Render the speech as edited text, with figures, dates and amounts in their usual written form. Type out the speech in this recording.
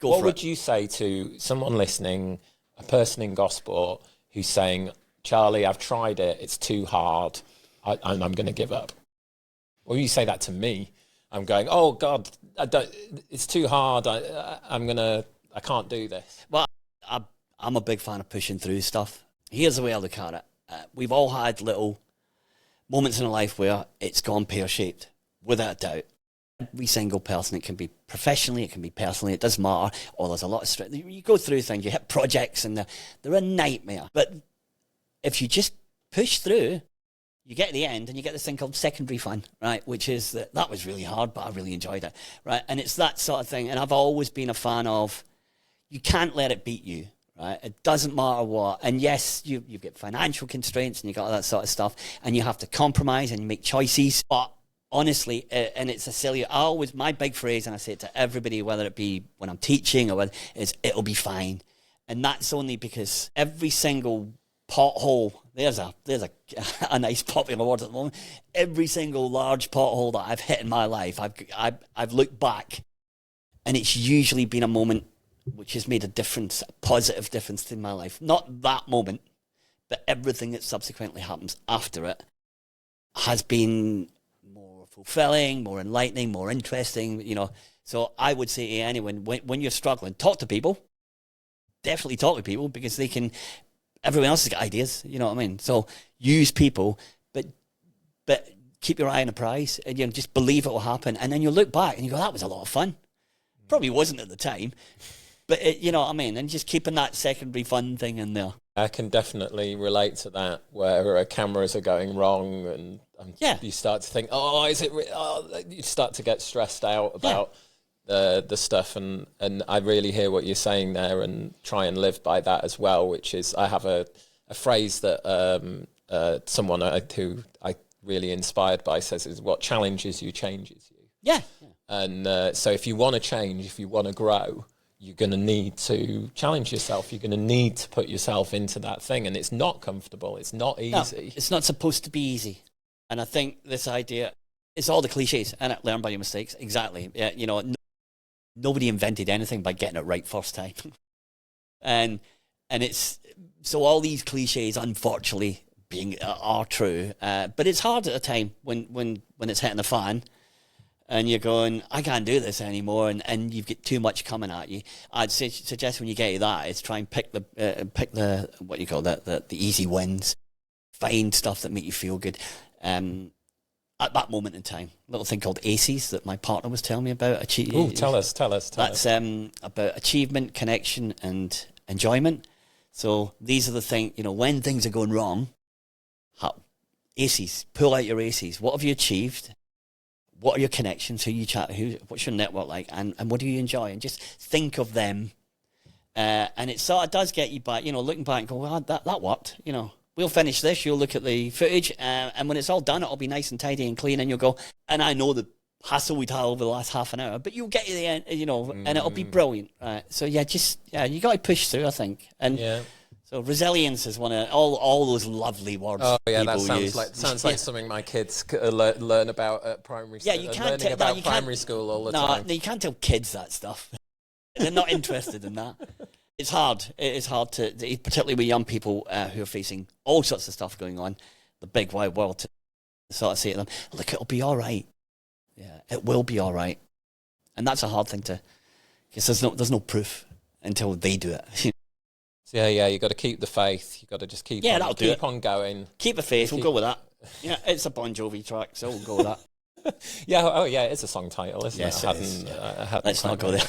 What would you say to someone listening, a person in Gosport, who's saying, Charlie, I've tried it, it's too hard, and I'm going to give up? Or you say that to me, I'm going, oh God, it's too hard, I can't do this. Well, I'm a big fan of pushing through stuff. Here's the way I look at it. We've all had little moments in our life where it's gone pear-shaped, without doubt. Every single person, it can be professionally, it can be personally, it doesn't matter. Or there's a lot of stress. You go through things, you hit projects, and they're a nightmare. But if you just push through, you get to the end, and you get this thing called secondary fun, right? Which is that was really hard, but I really enjoyed it, right? And it's that sort of thing. And I've always been a fan of, you can't let it beat you. Right? It doesn't matter what. And yes, you get financial constraints and you got all that sort of stuff, and you have to compromise and you make choices. But honestly, and it's a silly, my big phrase, and I say it to everybody, whether it be when I'm teaching or whether, is it'll be fine. And that's only because every single pothole, there's a nice popular word at the moment, every single large pothole that I've hit in my life, I've looked back, and it's usually been a moment which has made a difference, a positive difference in my life. Not that moment, but everything that subsequently happens after it has been more fulfilling, more enlightening, more interesting, So I would say to anyone, when you're struggling, talk to people. Definitely talk to people, because everyone else has got ideas, you know what I mean? So use people, but keep your eye on the prize, and just believe it will happen. And then you look back and you go, that was a lot of fun. Probably wasn't at the time. But you know what I mean? And just keeping that secondary fun thing in there. I can definitely relate to that, where cameras are going wrong, and you start to think, you start to get stressed out about the stuff. And I really hear what you're saying there, and try and live by that as well, which is, I have a phrase that someone who I really inspired by says is, what challenges you changes you. Yeah. And so if you want to change, if you want to grow, you're going to need to challenge yourself. You're going to need to put yourself into that thing. And it's not comfortable. It's not easy. No, it's not supposed to be easy. And I think this idea, it's all the cliches, and learn by your mistakes. Exactly. Yeah, nobody invented anything by getting it right first time. and it's, so all these cliches, unfortunately, are true. But it's hard at a time when it's hitting the fan, and you're going, I can't do this anymore, and you've got too much coming at you. I'd suggest when you get to that, is try and pick the what you call that, the easy wins. Find stuff that make you feel good. At that moment in time, a little thing called ACEs that my partner was telling me about. Tell us. That's about achievement, connection, and enjoyment. So these are the things, when things are going wrong, ACEs, pull out your ACEs. What have you achieved? What are your connections? Who you chat to? What's your network like? And what do you enjoy? And just think of them. And it sort of does get you back, looking back and go, well, that worked. We'll finish this. You'll look at the footage. And when it's all done, it'll be nice and tidy and clean. And you'll go, and I know the hassle we'd had over the last half an hour, but you'll get to the end, and it'll be brilliant. So you got to push through, I think. And so resilience is one of all those lovely words. Oh yeah, that sounds like something my kids learn about at primary school. Yeah, you can't learning about primary school all the time. No, you can't tell kids that stuff. They're not interested in that. It's hard. It is hard to particularly with young people who are facing all sorts of stuff going on, the big wide world, to sort of say to them, look, it'll be all right. Yeah, it will be all right. And that's a hard thing because there's no proof until they do it. Yeah, you got to keep the faith. You got to just keep on going. Keep the faith. We'll go with that. Yeah, it's a Bon Jovi track, so we'll go with that. Yeah, it's a song title, isn't it? Let's not go there.